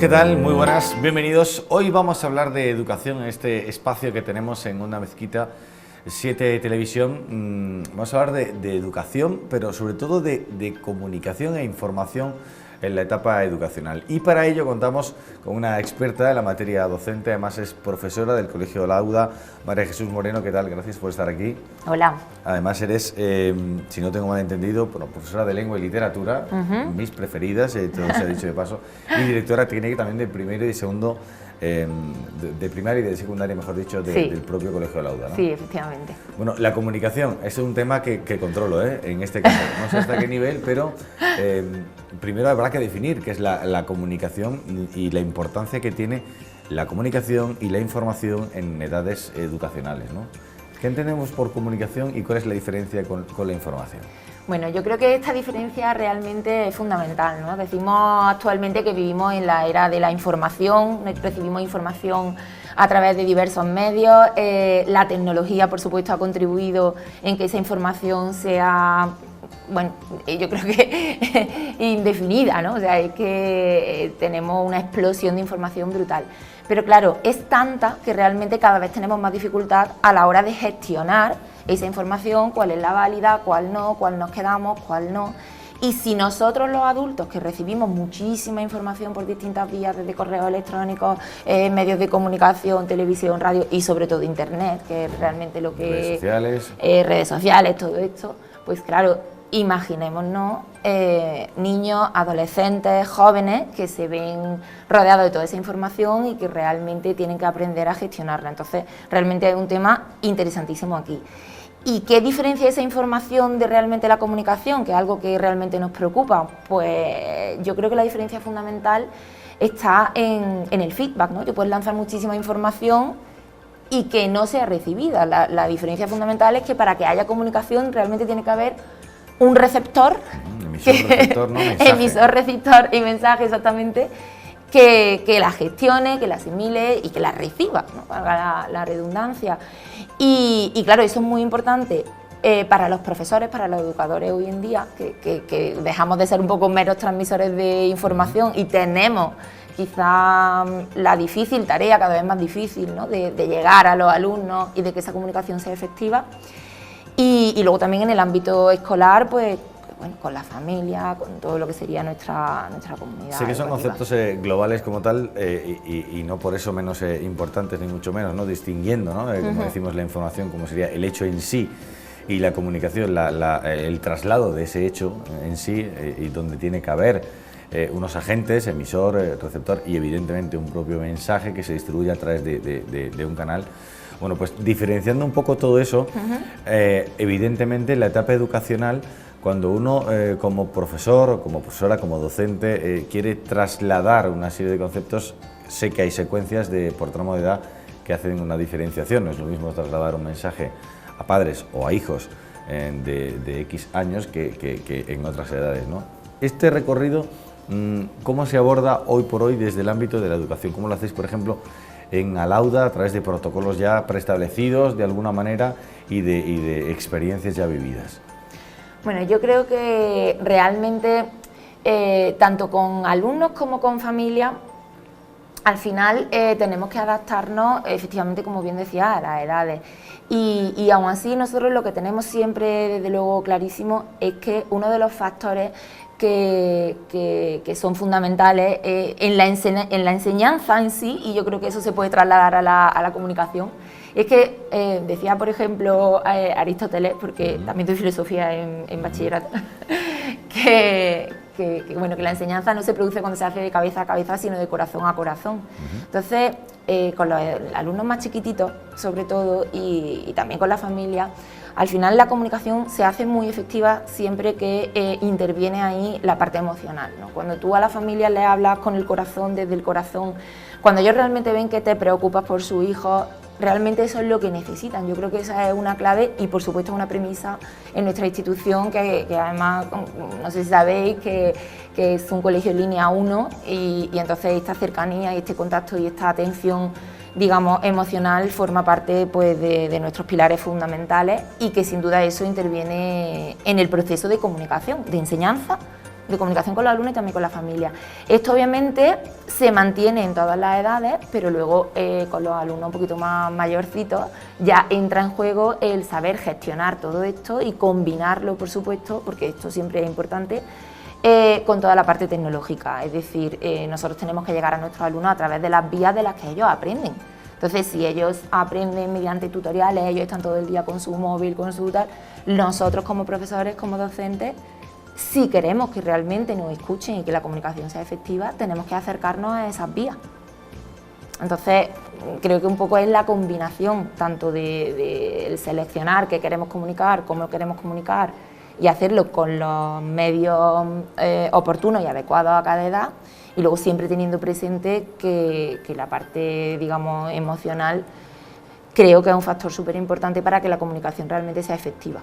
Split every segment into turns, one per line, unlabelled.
¿qué tal? Muy buenas, bienvenidos. Hoy vamos a hablar de educación en este espacio que tenemos en Onda Mezquita 7 Televisión. Vamos a hablar de educación, pero sobre todo de comunicación e información en la etapa educacional. Y para ello contamos con una experta en la materia docente, además es profesora del Colegio Lauda, María Jesús Moreno. ¿Qué tal? Gracias por estar aquí.
Hola.
Además eres, si no tengo mal entendido, bueno, profesora de lengua y literatura, mis preferidas, todo se ha dicho de paso, y directora técnica también de primero y segundo, de primaria y de secundaria, mejor dicho, del propio Colegio Lauda, ¿no?
Sí, efectivamente.
Bueno, la comunicación es un tema que controlo, en este caso, no sé hasta qué nivel, pero primero habrá que definir qué es la comunicación y la importancia que tiene la comunicación y la información en edades educacionales, ¿no? ¿Qué entendemos por comunicación y cuál es la diferencia con la información?
Bueno, yo creo que esta diferencia realmente es fundamental, ¿no? Decimos actualmente que vivimos en la era de la información, recibimos información a través de diversos medios, la tecnología, por supuesto, ha contribuido en que esa información sea, bueno, yo creo que indefinida, ¿no? O sea, es que tenemos una explosión de información brutal. Pero claro, es tanta que realmente cada vez tenemos más dificultad a la hora de gestionar esa información, cuál es la válida, cuál no, cuál nos quedamos, cuál no. Y si nosotros los adultos, que recibimos muchísima información por distintas vías, desde correos electrónicos, medios de comunicación, televisión, radio y sobre todo internet, que es realmente lo que... redes sociales, todo esto, pues claro, imaginémonos niños, adolescentes, jóvenes que se ven rodeados de toda esa información y que realmente tienen que aprender a gestionarla. Entonces, realmente hay un tema interesantísimo aquí. ¿Y qué diferencia esa información de realmente la comunicación, que es algo que realmente nos preocupa? Pues yo creo que la diferencia fundamental está en el feedback, ¿no? Tú puedes lanzar muchísima información y que no sea recibida. La diferencia fundamental es que para que haya comunicación realmente tiene que haber un receptor, emisor, receptor y mensaje exactamente, que la gestione, que la asimile y que la reciba, ¿no? Para la redundancia. Y claro, eso es muy importante para los profesores, para los educadores hoy en día, que dejamos de ser un poco meros transmisores de información y tenemos quizá la difícil tarea, cada vez más difícil, ¿no? de llegar a los alumnos y de que esa comunicación sea efectiva. Y luego también en el ámbito escolar, pues bueno, con la familia, con todo lo que sería nuestra comunidad.
Sé que son conceptos globales como tal y no por eso menos importantes, ni mucho menos, ¿no? Distinguiendo, ¿no? Como decimos, la información, como sería el hecho en sí, y la comunicación, el traslado de ese hecho en sí, y donde tiene que haber unos agentes, emisor, receptor y evidentemente un propio mensaje que se distribuye a través de un canal. Bueno, pues diferenciando un poco todo eso, evidentemente en la etapa educacional, cuando uno como profesor, como profesora, como docente, quiere trasladar una serie de conceptos, sé que hay secuencias por tramo de edad que hacen una diferenciación. No es lo mismo trasladar un mensaje a padres o a hijos de X años que en otras edades, ¿no? Este recorrido, ¿cómo se aborda hoy por hoy desde el ámbito de la educación? ¿Cómo lo hacéis, por ejemplo, en Alauda, a través de protocolos ya preestablecidos de alguna manera y de experiencias ya vividas?
Bueno, yo creo que realmente, tanto con alumnos como con familia, al final tenemos que adaptarnos, efectivamente, como bien decía, a las edades. Y aún así, nosotros lo que tenemos siempre, desde luego, clarísimo, es que uno de los factores que son fundamentales en la enseñanza en sí, y yo creo que eso se puede trasladar a la comunicación, es que decía, por ejemplo, Aristóteles, porque también doy filosofía en bachillerato, que la enseñanza no se produce cuando se hace de cabeza a cabeza, sino de corazón a corazón. Entonces, con los alumnos más chiquititos, sobre todo, y también con la familia, al final la comunicación se hace muy efectiva siempre que interviene ahí la parte emocional, ¿no? Cuando tú a la familia le hablas con el corazón, desde el corazón, cuando ellos realmente ven que te preocupas por su hijo, realmente eso es lo que necesitan. Yo creo que esa es una clave y, por supuesto, una premisa en nuestra institución, que además, no sé si sabéis, que es un colegio en línea 1 y entonces esta cercanía y este contacto y esta atención, digamos, emocional forma parte, pues, de nuestros pilares fundamentales y que sin duda eso interviene en el proceso de comunicación, de enseñanza de comunicación con los alumnos y también con la familia. Esto obviamente se mantiene en todas las edades, pero luego con los alumnos un poquito más mayorcitos ya entra en juego el saber gestionar todo esto y combinarlo, por supuesto, porque esto siempre es importante, con toda la parte tecnológica. Es decir, nosotros tenemos que llegar a nuestros alumnos a través de las vías de las que ellos aprenden. Entonces, si ellos aprenden mediante tutoriales, ellos están todo el día con su móvil, con su tal, nosotros como profesores, como docentes, si queremos que realmente nos escuchen y que la comunicación sea efectiva, tenemos que acercarnos a esas vías. Entonces, creo que un poco es la combinación tanto de seleccionar qué queremos comunicar, cómo lo queremos comunicar y hacerlo con los medios oportunos y adecuados a cada edad, y luego siempre teniendo presente que la parte, digamos, emocional creo que es un factor súper importante para que la comunicación realmente sea efectiva.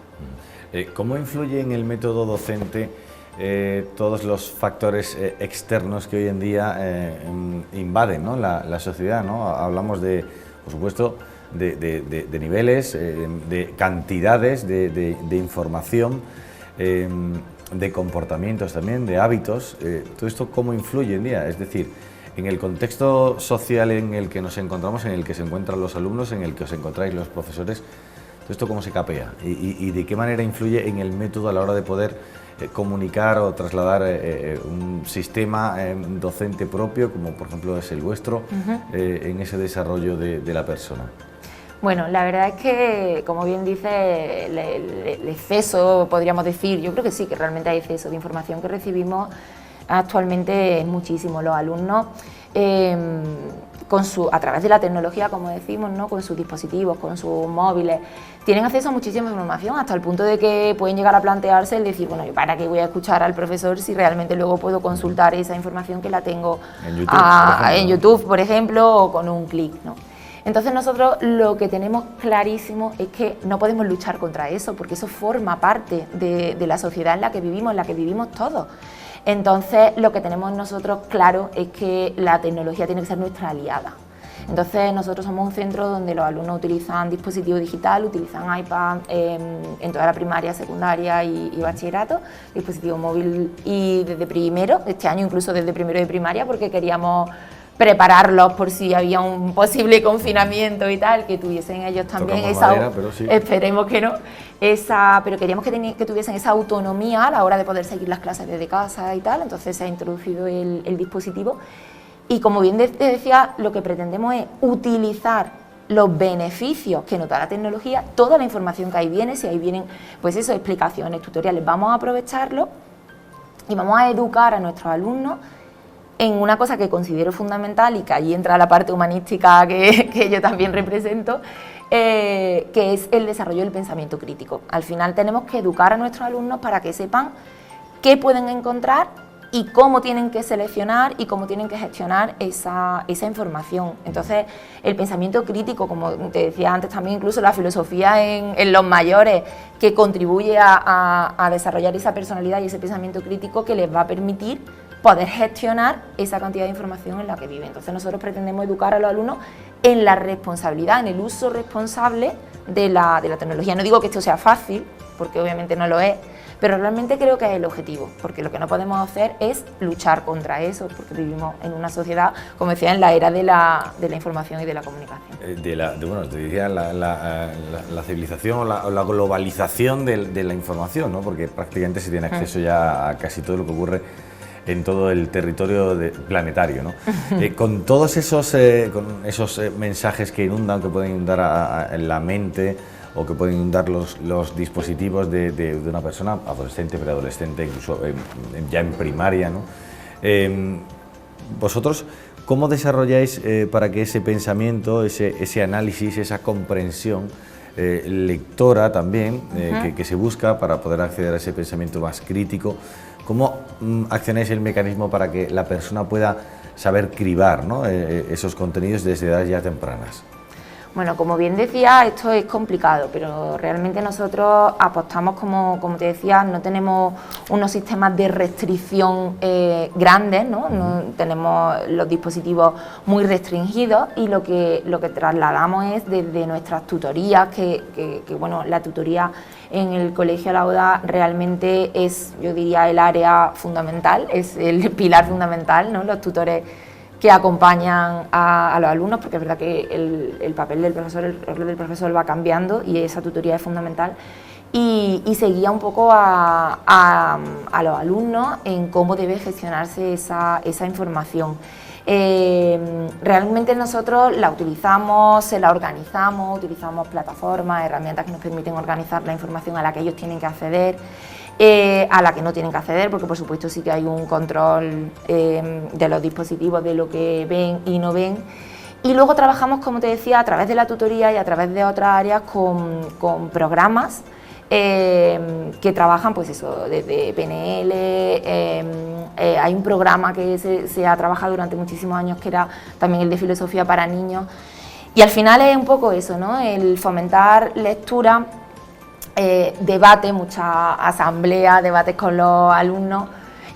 ¿Cómo influye en el método docente todos los factores externos que hoy en día invaden, ¿no?, la sociedad, ¿no? Hablamos de, por supuesto, de niveles, de cantidades de información, de comportamientos también, de hábitos. Todo esto, ¿cómo influye hoy en día? Es decir, en el contexto social en el que nos encontramos, en el que se encuentran los alumnos, en el que os encontráis los profesores, ¿todo esto cómo se capea? ¿Y de qué manera influye en el método a la hora de poder comunicar o trasladar un sistema docente propio, como por ejemplo es el vuestro, en ese desarrollo de la persona?
Bueno, la verdad es que, como bien dice, el exceso, podríamos decir, yo creo que sí, que realmente hay exceso de información que recibimos actualmente es muchísimo. Los alumnos, a través de la tecnología, como decimos, ¿no?, con sus dispositivos, con sus móviles, tienen acceso a muchísima información, hasta el punto de que pueden llegar a plantearse el decir, bueno, ¿y para qué voy a escuchar al profesor si realmente luego puedo consultar esa información que la tengo en YouTube, por ejemplo, o con un clic, ¿no? Entonces nosotros lo que tenemos clarísimo es que no podemos luchar contra eso, porque eso forma parte de la sociedad en la que vivimos todos. Entonces lo que tenemos nosotros claro es que la tecnología tiene que ser nuestra aliada. Entonces nosotros somos un centro donde los alumnos utilizan dispositivo digital, utilizan iPad en toda la primaria, secundaria y bachillerato, dispositivo móvil, y desde primero, este año incluso desde primero de primaria, porque queríamos prepararlos por si había un posible confinamiento y tal, que tuviesen ellos también esa,
pero sí.
Esperemos que no, pero queríamos que tuviesen esa autonomía a la hora de poder seguir las clases desde casa y tal. Entonces se ha introducido el dispositivo y, como bien te decía, lo que pretendemos es utilizar los beneficios que nos da la tecnología, toda la información que ahí viene, si ahí vienen, pues eso, explicaciones, tutoriales, vamos a aprovecharlo y vamos a educar a nuestros alumnos en una cosa que considero fundamental, y que allí entra la parte humanística que yo también represento, que es el desarrollo del pensamiento crítico. Al final tenemos que educar a nuestros alumnos para que sepan qué pueden encontrar y cómo tienen que seleccionar y cómo tienen que gestionar esa información. Entonces, el pensamiento crítico, como te decía antes también, incluso la filosofía en los mayores, que contribuye a desarrollar esa personalidad y ese pensamiento crítico que les va a permitir poder gestionar esa cantidad de información en la que viven. Entonces nosotros pretendemos educar a los alumnos en la responsabilidad, en el uso responsable de la tecnología. No digo que esto sea fácil, porque obviamente no lo es, pero realmente creo que es el objetivo, porque lo que no podemos hacer es luchar contra eso, porque vivimos en una sociedad, como decía, en la era de la información y de la comunicación.
Bueno, te diría la civilización o la globalización de la información, ¿no? Porque prácticamente se tiene acceso ya a casi todo lo que ocurre en todo el territorio planetario, ¿no? Con todos esos mensajes que inundan, que pueden inundar en la mente, o que pueden inundar los dispositivos de una persona, adolescente, preadolescente, incluso ya en primaria, ¿no? Vosotros, ¿cómo desarrolláis para que ese pensamiento, ese análisis, esa comprensión lectora también, que se busca para poder acceder a ese pensamiento más crítico, cómo accionáis el mecanismo para que la persona pueda saber cribar, ¿no?, esos contenidos desde edades ya tempranas?
Bueno, como bien decía, esto es complicado, pero realmente nosotros apostamos, como te decía, no tenemos unos sistemas de restricción grandes, ¿no? No tenemos los dispositivos muy restringidos, y lo que trasladamos es desde nuestras tutorías, que bueno, la tutoría en el Colegio Lauda realmente es, yo diría, el área fundamental, es el pilar fundamental, ¿no? Los tutores que acompañan a los alumnos, porque es verdad que el papel del profesor, el rol del profesor va cambiando y esa tutoría es fundamental, y se guía un poco a los alumnos en cómo debe gestionarse esa información. Realmente nosotros la utilizamos, se la organizamos, utilizamos plataformas, herramientas que nos permiten organizar la información a la que ellos tienen que acceder, a la que no tienen que acceder, porque por supuesto sí que hay un control de los dispositivos, de lo que ven y no ven. Y luego trabajamos, como te decía, a través de la tutoría y a través de otras áreas con programas que trabajan, pues eso, desde PNL. Hay un programa que se ha trabajado durante muchísimos años, que era también el de filosofía para niños, y al final es un poco eso, ¿no? El fomentar lectura, debate, mucha asamblea, debates con los alumnos,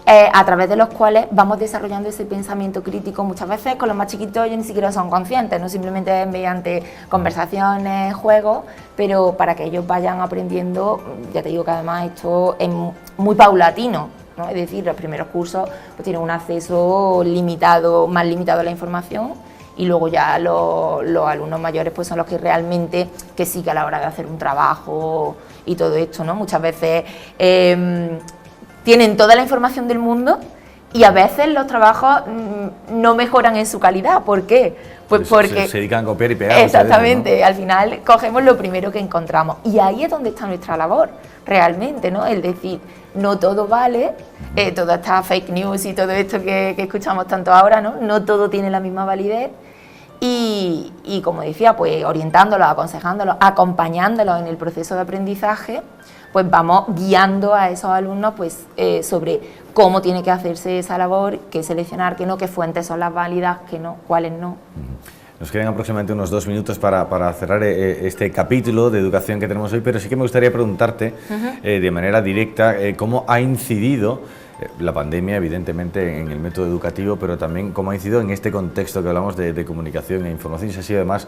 a través de los cuales vamos desarrollando ese pensamiento crítico. Muchas veces con los más chiquitos ellos ni siquiera son conscientes, no simplemente mediante conversaciones, juegos, pero para que ellos vayan aprendiendo. Ya te digo que además esto es muy paulatino, ¿no? Es decir, los primeros cursos pues tienen un acceso limitado, más limitado a la información, y luego ya los alumnos mayores pues son los que realmente, que sí que a la hora de hacer un trabajo y todo esto, ¿no? Muchas veces tienen toda la información del mundo, y a veces los trabajos no mejoran en su calidad. ¿Por qué? Pues porque
se dedican a copiar y pegar.
Exactamente,
veces, ¿no?
Al final cogemos lo primero que encontramos, y ahí es donde está nuestra labor, realmente, ¿no? El decir, no todo vale, toda esta fake news y todo esto que escuchamos tanto ahora, ¿no? No todo tiene la misma validez. Y como decía, pues orientándolos, aconsejándolos, acompañándolos en el proceso de aprendizaje, pues vamos guiando a esos alumnos pues, sobre cómo tiene que hacerse esa labor, qué seleccionar, qué no, qué fuentes son las válidas, qué no, cuáles no.
Nos quedan aproximadamente unos 2 minutos para cerrar este capítulo de educación que tenemos hoy, pero sí que me gustaría preguntarte de manera directa cómo ha incidido la pandemia, evidentemente, en el método educativo, pero también cómo ha incidido en este contexto que hablamos de comunicación e información, y si ha sido además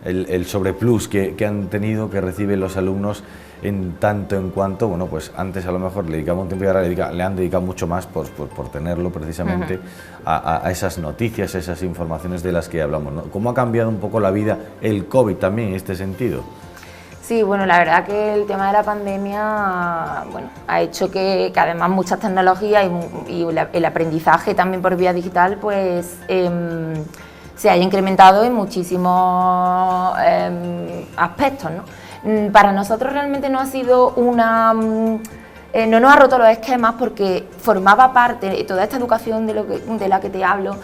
el sobreplus que han tenido, que reciben los alumnos, en tanto en cuanto, bueno, pues antes a lo mejor le dedicamos un tiempo y ahora le han dedicado mucho más por tenerlo precisamente a esas noticias, a esas informaciones de las que hablamos, ¿no? ¿Cómo ha cambiado un poco la vida el COVID también en este sentido?
Sí, bueno, la verdad que el tema de la pandemia, bueno, ha hecho que además muchas tecnologías y el aprendizaje también por vía digital, pues se haya incrementado en muchísimos aspectos, ¿no? Para nosotros realmente no ha sido no nos ha roto los esquemas, porque formaba parte, toda esta educación de la que te hablo,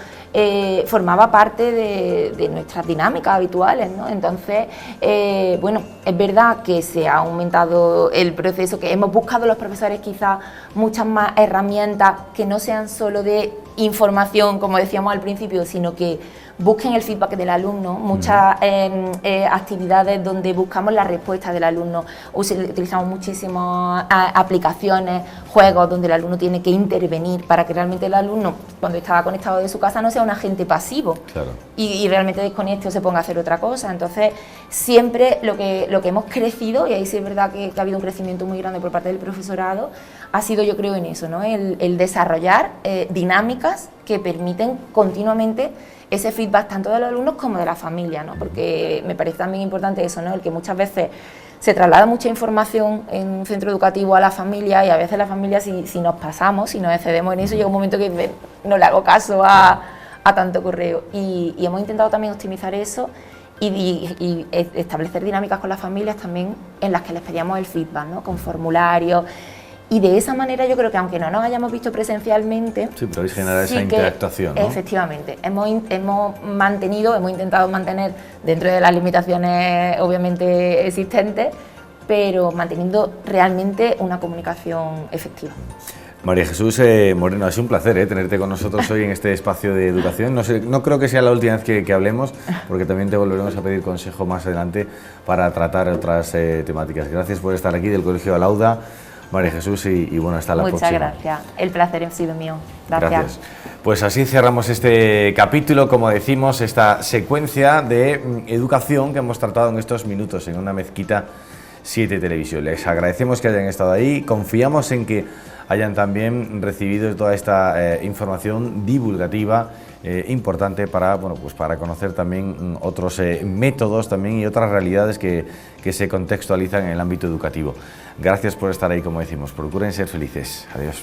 formaba parte de nuestras dinámicas habituales, ¿no? Entonces, bueno, es verdad que se ha aumentado el proceso, que hemos buscado los profesores quizás muchas más herramientas que no sean solo de información, como decíamos al principio, sino que busquen el feedback del alumno, muchas actividades donde buscamos la respuesta del alumno. Utilizamos muchísimas aplicaciones, juegos donde el alumno tiene que intervenir para que realmente el alumno, cuando estaba conectado de su casa, no sea un agente pasivo, claro, y realmente desconecte o se ponga a hacer otra cosa. Entonces, siempre lo que hemos crecido, y ahí sí es verdad que ha habido un crecimiento muy grande por parte del profesorado, ha sido, yo creo, en eso, ¿no? El desarrollar dinámicas que permiten continuamente ese feedback tanto de los alumnos como de la familia, ¿no? Porque me parece también importante eso, ¿no? El que muchas veces se traslada mucha información en un centro educativo a la familia, y a veces la familia, si nos pasamos, si nos excedemos en eso, llega un momento que no le hago caso a tanto correo, y hemos intentado también optimizar eso y establecer dinámicas con las familias también en las que les pedíamos el feedback, ¿no? Con formularios. Y de esa manera yo creo que, aunque no nos hayamos visto presencialmente,
sí, pero habéis generado esa interactuación, ¿no?
Efectivamente, hemos intentado mantener, dentro de las limitaciones obviamente existentes, pero manteniendo realmente una comunicación efectiva.
María Jesús Moreno, ha sido un placer tenerte con nosotros hoy en este espacio de educación. No creo que sea la última vez que hablemos, porque también te volveremos a pedir consejo más adelante para tratar otras temáticas. Gracias por estar aquí del Colegio Alauda, María Jesús, y bueno, hasta la próxima.
Muchas gracias, el placer ha sido mío. Gracias.
Pues así cerramos este capítulo, como decimos, esta secuencia de educación que hemos tratado en estos minutos en Una Mezquita 7 Televisión. Les agradecemos que hayan estado ahí, confiamos en que hayan también recibido toda esta información divulgativa importante para, bueno, pues para conocer también otros métodos también y otras realidades que se contextualizan en el ámbito educativo. Gracias por estar ahí, como decimos. Procuren ser felices. Adiós.